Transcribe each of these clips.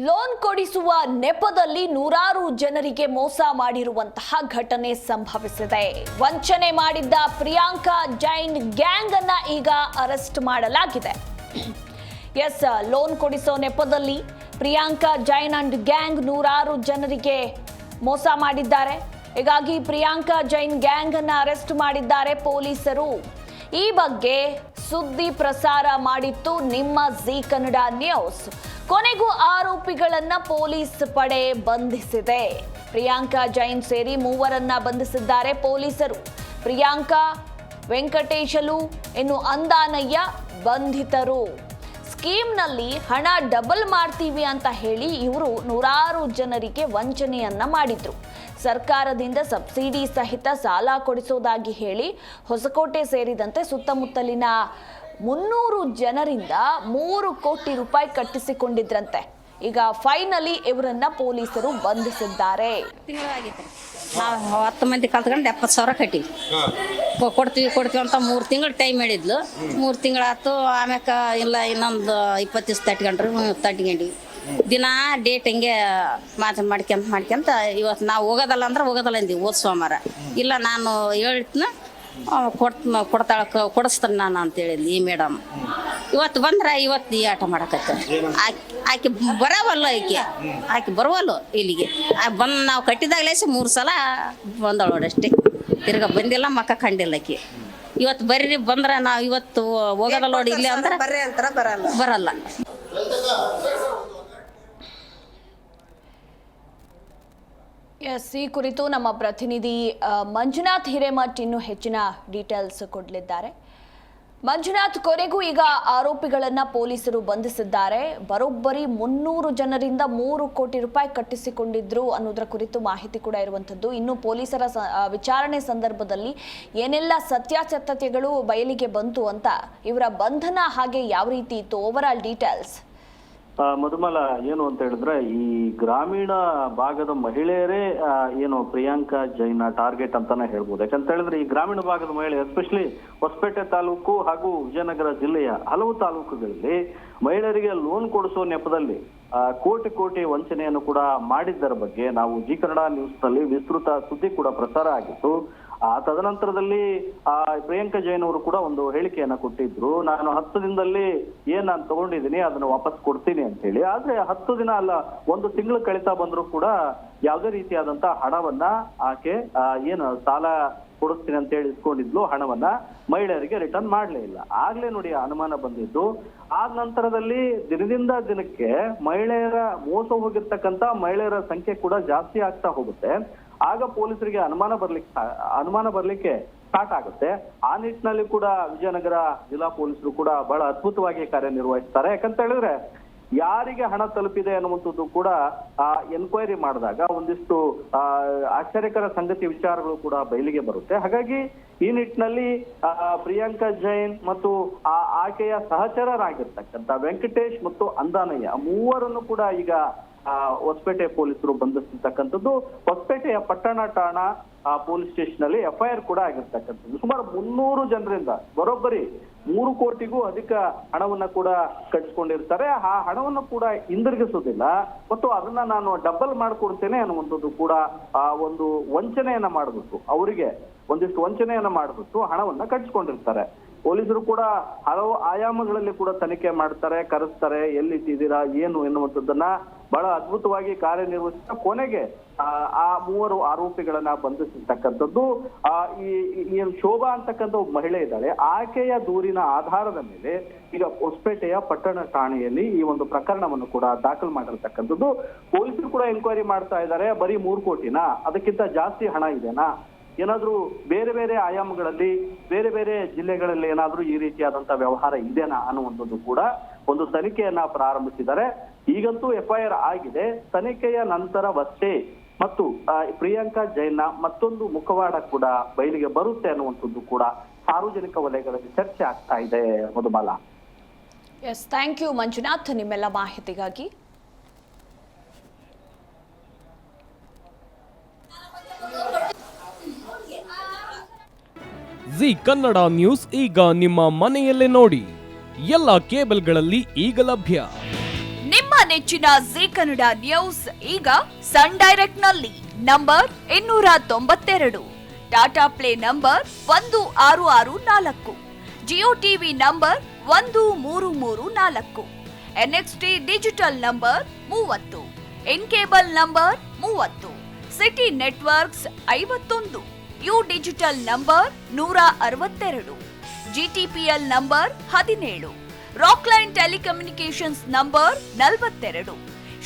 Loan ಕೊಡಿಸುವ ನೆಪದಲ್ಲಿ ನೂರಾರು ಜನರಿಗೆ ಮೋಸ ಮಾಡಿರುವಂತಹ ಘಟನೆ ಸಂಭವಿಸಿದೆ. ವಂಚನೆ ಮಾಡಿದ್ದ ಪ್ರಿಯಾಂಕಾ ಜೈನ್ ಗ್ಯಾಂಗ್ ಅನ್ನ ಈಗ ಅರೆಸ್ಟ್ ಮಾಡಲಾಗಿದೆ. ಲೋನ್ ಕೊಡಿಸೋ ನೆಪದಲ್ಲಿ ಪ್ರಿಯಾಂಕಾ ಜೈನ್ ಅಂಡ್ ಗ್ಯಾಂಗ್ ನೂರಾರು ಜನರಿಗೆ ಮೋಸ ಮಾಡಿದ್ದಾರೆ. ಹೀಗಾಗಿ ಪ್ರಿಯಾಂಕಾ ಜೈನ್ ಗ್ಯಾಂಗ್ ಅನ್ನ ಅರೆಸ್ಟ್ ಮಾಡಿದ್ದಾರೆ ಪೊಲೀಸರು. ಈ ಬಗ್ಗೆ ಸುದ್ದಿ ಪ್ರಸಾರ ಮಾಡಿತ್ತು ನಿಮ್ಮ ಜಿ ಕನ್ನಡ ನ್ಯೂಸ್. ಕೊನೆಗೂ ಆರೋಪಿಗಳನ್ನ ಪೊಲೀಸ್ ಪಡೆ ಬಂಧಿಸಿದೆ. ಪ್ರಿಯಾಂಕಾ ಜೈನ್ ಸೇರಿ ಮೂವರನ್ನ ಬಂಧಿಸಿದ್ದಾರೆ ಪೊಲೀಸರು. ಪ್ರಿಯಾಂಕಾ, ವೆಂಕಟೇಶಲು ಇನ್ನು ಅಂದಾನಯ್ಯ ಬಂಧಿತರು. ಸ್ಕೀಮ್ನಲ್ಲಿ ಹಣ ಡಬಲ್ ಮಾಡ್ತೀವಿ ಅಂತ ಹೇಳಿ ಇವರು ನೂರಾರು ಜನರಿಗೆ ವಂಚನೆಯನ್ನ ಮಾಡಿದ್ರು. ಸರ್ಕಾರದಿಂದ ಸಬ್ಸಿಡಿ ಸಹಿತ ಸಾಲ ಕೊಡಿಸೋದಾಗಿ ಹೇಳಿ ಹೊಸಕೋಟೆ ಸೇರಿದಂತೆ ಸುತ್ತಮುತ್ತಲಿನ 300 ಜನರಿಂದ 3 ಕೋಟಿ ರೂಪಾಯಿ ಕಟ್ಟಿಸಿಕೊಂಡಿದ್ರಂತೆ. ಈಗ ಫೈನಲಿ ಇವರನ್ನ ಪೊಲೀಸರು ಬಂಧಿಸಿದ್ದಾರೆ. ನಾವು 10 ಮಂದಿ ಕಲ್ತ್ಕೊಂಡು 70,000 ಕಟ್ಟಿವಿ. ಕೊಡ್ತೀವಿ ಅಂತ 3 ತಿಂಗಳು ಟೈಮ್ ಹೇಳಿದ್ಲು. 3 ತಿಂಗಳಾಯ್ತು. ಆಮ್ಯಾಕ ಇಲ್ಲ ಇನ್ನೊಂದು 20 ದಿವಸ ತಟ್ಕೊಂಡ್ವಿ. ದಿನ ಡೇಟ್ ಹಿಂಗೆ ಮಾಡ್ಕೊಂತ ಇವತ್ತು ನಾವು ಹೋಗೋದಲ್ಲ ಅಂದ್ರೆ ಹೋಗೋದಲ್ಲ ಅಂದಿವಿ. ಹೋದ ಸೋಮವಾರ ಇಲ್ಲ ನಾನು ಹೇಳ್ತಿನ ಕೊಡಿಸ್ತಾನೆ ನಾನು ಅಂತ ಹೇಳಿದ್ಲಿ ಈ ಮೇಡಮ್. ಇವತ್ತು ಬಂದ್ರೆ ಇವತ್ತು ಈ ಆಟ ಮಾಡಕತ್ತ ಆಕೆ ಬರವಲ್ಲ. ಆಕೆ ಬರವಲ್ಲ ಇಲ್ಲಿಗೆ. ನಾವು ಕಟ್ಟಿದಾಗಲೇ 3 ಸಲ ಬಂದಳೋಡಷ್ಟೇ. ತಿರ್ಗಾ ಬಂದಿಲ್ಲ, ಮಕ್ಕ ಕಂಡಿಲ್ಲ ಆಕೆ. ಇವತ್ತು ಬರ್ರಿ ಬಂದ್ರೆ ನಾವು ಇವತ್ತು ಹೋಗೋದಲ್ಲ ನೋಡಿ ಇಲ್ಲಿ ಅಂದ್ರೆ ಬರಲ್ಲ. ಈ ಕುರಿತು ನಮ್ಮ ಪ್ರತಿನಿಧಿ ಮಂಜುನಾಥ್ ಹಿರೇಮಠ್ ಇನ್ನೂ ಹೆಚ್ಚಿನ ಡೀಟೇಲ್ಸ್ ಕೊಡಲಿದ್ದಾರೆ. ಮಂಜುನಾಥ್, ಕೊನೆಗೂ ಈಗ ಆರೋಪಿಗಳನ್ನ ಪೊಲೀಸರು ಬಂಧಿಸಿದ್ದಾರೆ. ಬರೋಬ್ಬರಿ 300 ಜನರಿಂದ 3 ಕೋಟಿ ರೂಪಾಯಿ ಕಟ್ಟಿಸಿಕೊಂಡಿದ್ರು ಅನ್ನೋದರ ಕುರಿತು ಮಾಹಿತಿ ಕೂಡ ಇರುವಂಥದ್ದು. ಇನ್ನು ಪೊಲೀಸರ ವಿಚಾರಣೆ ಸಂದರ್ಭದಲ್ಲಿ ಏನೆಲ್ಲ ಸತ್ಯಾಸತ್ಯತೆಗಳು ಬಯಲಿಗೆ ಬಂತು ಅಂತ, ಇವರ ಬಂಧನ ಹಾಗೆ ಯಾವ ರೀತಿ ಇತ್ತು, ಓವರ್ ಆಲ್ ಡೀಟೇಲ್ಸ್. ಮಧುಮಾಲ, ಏನು ಅಂತ ಹೇಳಿದ್ರೆ ಈ ಗ್ರಾಮೀಣ ಭಾಗದ ಮಹಿಳೆಯರೇ ಏನು ಪ್ರಿಯಾಂಕಾ ಜೈನ್ ಟಾರ್ಗೆಟ್ ಅಂತಾನೆ ಹೇಳ್ಬೋದು. ಯಾಕಂತ ಹೇಳಿದ್ರೆ ಈ ಗ್ರಾಮೀಣ ಭಾಗದ ಮಹಿಳೆ, ಎಸ್ಪೆಷಲಿ ಹೊಸಪೇಟೆ ತಾಲೂಕು ಹಾಗೂ ವಿಜಯನಗರ ಜಿಲ್ಲೆಯ ಹಲವು ತಾಲೂಕುಗಳಲ್ಲಿ ಮಹಿಳೆಯರಿಗೆ ಲೋನ್ ಕೊಡಿಸೋ ನೆಪದಲ್ಲಿ ಕೋಟಿ ವಂಚನೆಯನ್ನು ಕೂಡ ಮಾಡಿದ್ದರ ಬಗ್ಗೆ ನಾವು ಜಿ ಕನ್ನಡ ನ್ಯೂಸ್ ನಲ್ಲಿ ವಿಸ್ತೃತ ಸುದ್ದಿ ಕೂಡ ಪ್ರಸಾರ ಆಗಿತ್ತು. ತದನಂತರದಲ್ಲಿ ಪ್ರಿಯಾಂಕಾ ಜೈನ್ ಅವರು ಕೂಡ ಒಂದು ಹೇಳಿಕೆಯನ್ನ ಕೊಟ್ಟಿದ್ರು. ನಾನು 10 ದಿನದಲ್ಲಿ ನಾನು ತಗೊಂಡಿದ್ದೀನಿ ಅದನ್ನ ವಾಪಸ್ ಕೊಡ್ತೀನಿ ಅಂತ ಹೇಳಿ. ಆದ್ರೆ 10 ದಿನ ಅಲ್ಲ, 1 ತಿಂಗಳು ಕಳೀತಾ ಬಂದ್ರು ಕೂಡ ಯಾವುದೇ ರೀತಿಯಾದಂತ ಹಣವನ್ನ ಆಕೆ ಏನು ಸಾಲ ಕೊಡಿಸ್ತೀನಿ ಅಂತ ಹೇಳಿ ಇಸ್ಕೊಂಡಿದ್ಲು ಹಣವನ್ನ ಮಹಿಳೆಯರಿಗೆ ರಿಟರ್ನ್ ಮಾಡ್ಲೇ ಇಲ್ಲ. ಆಗ್ಲೇ ನೋಡಿ ಅನುಮಾನ ಬಂದಿದ್ದು. ಆದ ನಂತರದಲ್ಲಿ ದಿನದಿಂದ ದಿನಕ್ಕೆ ಮಹಿಳೆಯರ ಮೋಸ ಹೋಗಿರ್ತಕ್ಕಂತ ಮಹಿಳೆಯರ ಸಂಖ್ಯೆ ಕೂಡ ಜಾಸ್ತಿ ಆಗ್ತಾ ಹೋಗುತ್ತೆ. ಆಗ ಪೊಲೀಸರಿಗೆ ಅನುಮಾನ ಬರ್ಲಿಕ್ಕೆ ಸ್ಟಾರ್ಟ್ ಆಗುತ್ತೆ. ಆ ನಿಟ್ಟಿನಲ್ಲಿ ಕೂಡ ವಿಜಯನಗರ ಜಿಲ್ಲಾ ಪೊಲೀಸರು ಕೂಡ ಬಹಳ ಅದ್ಭುತವಾಗಿ ಕಾರ್ಯನಿರ್ವಹಿಸ್ತಾರೆ. ಯಾಕಂತ ಹೇಳಿದ್ರೆ ಯಾರಿಗೆ ಹಣ ತಲುಪಿದೆ ಅನ್ನುವಂಥದ್ದು ಕೂಡ ಎನ್ಕ್ವೈರಿ ಮಾಡಿದಾಗ ಒಂದಿಷ್ಟು ಆಶ್ಚರ್ಯಕರ ಸಂಗತಿ ವಿಚಾರಗಳು ಕೂಡ ಬಯಲಿಗೆ ಬರುತ್ತೆ. ಹಾಗಾಗಿ ಈ ನಿಟ್ಟಿನಲ್ಲಿ ಪ್ರಿಯಾಂಕಾ ಜೈನ್ ಮತ್ತು ಆಕೆಯ ಸಹಚರರಾಗಿರ್ತಕ್ಕಂಥ ವೆಂಕಟೇಶ್ ಮತ್ತು ಅಂದಾನಯ್ಯ ಮೂವರನ್ನು ಕೂಡ ಈಗ ಹೊಸಪೇಟೆ ಪೊಲೀಸರು ಬಂಧಿಸಿರ್ತಕ್ಕಂಥದ್ದು. ಹೊಸಪೇಟೆಯ ಪಟ್ಟಣ ಠಾಣಾ ಪೊಲೀಸ್ ಸ್ಟೇಷನ್ ಅಲ್ಲಿ FIR ಕೂಡ ಆಗಿರ್ತಕ್ಕಂಥದ್ದು. ಸುಮಾರು 300 ಜನರಿಂದ ಬರೋಬ್ಬರಿ 3 ಕೋಟಿಗೂ ಅಧಿಕ ಹಣವನ್ನ ಕೂಡ ಕಟ್ಟಿಸ್ಕೊಂಡಿರ್ತಾರೆ. ಆ ಹಣವನ್ನು ಕೂಡ ಹಿಂದಿರುಗಿಸೋದಿಲ್ಲ ಮತ್ತು ಅದನ್ನ ನಾನು ಡಬಲ್ ಮಾಡ್ಕೊಡ್ತೇನೆ ಅನ್ನುವಂಥದ್ದು ಕೂಡ ಒಂದು ವಂಚನೆಯನ್ನ ಮಾಡ್ಬಿಟ್ಟು, ಅವರಿಗೆ ಒಂದಿಷ್ಟು ವಂಚನೆಯನ್ನ ಮಾಡ್ಬಿಟ್ಟು ಹಣವನ್ನ ಕಟ್ಟಿಸ್ಕೊಂಡಿರ್ತಾರೆ. ಪೊಲೀಸರು ಕೂಡ ಹಲವು ಆಯಾಮಗಳಲ್ಲಿ ಕೂಡ ತನಿಖೆ ಮಾಡ್ತಾರೆ, ಕರೆಸ್ತಾರೆ, ಎಲ್ಲಿಟ್ಟಿದ್ದೀರಾ ಏನು ಎನ್ನುವಂಥದ್ದನ್ನ ಬಹಳ ಅದ್ಭುತವಾಗಿ ಕಾರ್ಯನಿರ್ವಹಿಸ್ತಾ ಕೊನೆಗೆ ಆ 3 ಆರೋಪಿಗಳನ್ನ ಬಂಧಿಸಿರ್ತಕ್ಕಂಥದ್ದು. ಈ ಶೋಭಾ ಅಂತಕ್ಕಂಥ ಒಬ್ಬ ಮಹಿಳೆ ಇದ್ದಾಳೆ. ಆಕೆಯ ದೂರಿನ ಆಧಾರದ ಮೇಲೆ ಈಗ ಹೊಸಪೇಟೆಯ ಪಟ್ಟಣ ಠಾಣೆಯಲ್ಲಿ ಈ ಒಂದು ಪ್ರಕರಣವನ್ನು ಕೂಡ ದಾಖಲು ಮಾಡಿರ್ತಕ್ಕಂಥದ್ದು. ಪೊಲೀಸರು ಕೂಡ ಎನ್ಕ್ವೈರಿ ಮಾಡ್ತಾ ಇದ್ದಾರೆ. ಬರೀ 3 ಕೋಟಿನಾ, ಅದಕ್ಕಿಂತ ಜಾಸ್ತಿ ಹಣ ಇದೆನಾ, ಏನಾದ್ರೂ ಬೇರೆ ಬೇರೆ ಆಯಾಮಗಳಲ್ಲಿ ಬೇರೆ ಬೇರೆ ಜಿಲ್ಲೆಗಳಲ್ಲಿ ಏನಾದ್ರೂ ಈ ರೀತಿಯಾದಂತಹ ವ್ಯವಹಾರ ಇದೆನಾ ಅನ್ನುವಂಥದ್ದು ಕೂಡ ಒಂದು ತನಿಖೆಯನ್ನ ಪ್ರಾರಂಭಿಸಿದ್ದಾರೆ. ಈಗಂತೂ FIR ಆಗಿದೆ. ತನಿಖೆಯ ನಂತರವಷ್ಟೇ ಮತ್ತು ಪ್ರಿಯಾಂಕಾ ಜೈನ್ನ ಮತ್ತೊಂದು ಮುಖವಾಡ ಕೂಡ ಬಯಲಿಗೆ ಬರುತ್ತೆ ಅನ್ನುವಂಥದ್ದು ಕೂಡ ಸಾರ್ವಜನಿಕ ವಲಯಗಳಲ್ಲಿ ಚರ್ಚೆ ಆಗ್ತಾ ಇದೆ. ಮಧುಮಾಲ. ಥ್ಯಾಂಕ್ ಯು ಮಂಜುನಾಥ್ ನಿಮ್ಮೆಲ್ಲ ಮಾಹಿತಿಗಾಗಿ. ಜಿ ಕನ್ನಡ ನ್ಯೂಸ್ ಈಗ ನಿಮ್ಮ ಮನೆಯಲ್ಲೇ ನೋಡಿ. ಎಲ್ಲ ಕೇಬಲ್ಗಳಲ್ಲಿ ಈಗ ಲಭ್ಯ. ನಿಮ್ಮ ಮೆಚ್ಚಿನ ಜೀ ಕನ್ನಡ ನ್ಯೂಸ್ ಈಗ ಸನ್ ಡೈರೆಕ್ಟ್ ನಲ್ಲಿ number 292, Tata play number 1664, Jio TV number 1334, NXT digital number 30, in cable number 30, city networks 51, U digital number 162, GTPL number 17, Rockline telecommunications number 42,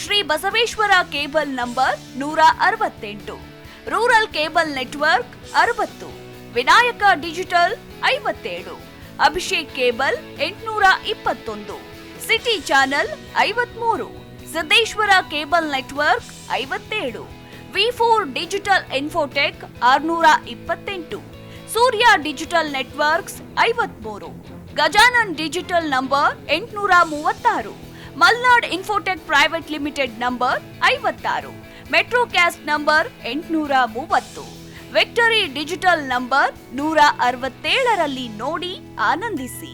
Shri Basaveshwara cable number 168, rural cable network 60, Vinayaka digital 57, Abhishek cable 821, city channel 53, Siddeshwara cable network 57, V4 digital Infotech 628, Surya digital networks 53, Gajanan digital number 836, Malnad Infotech private limited number 56, Metrocast number 830, victory digital number 167ರಲ್ಲಿ ನೋಡಿ ಆನಂದಿಸಿ.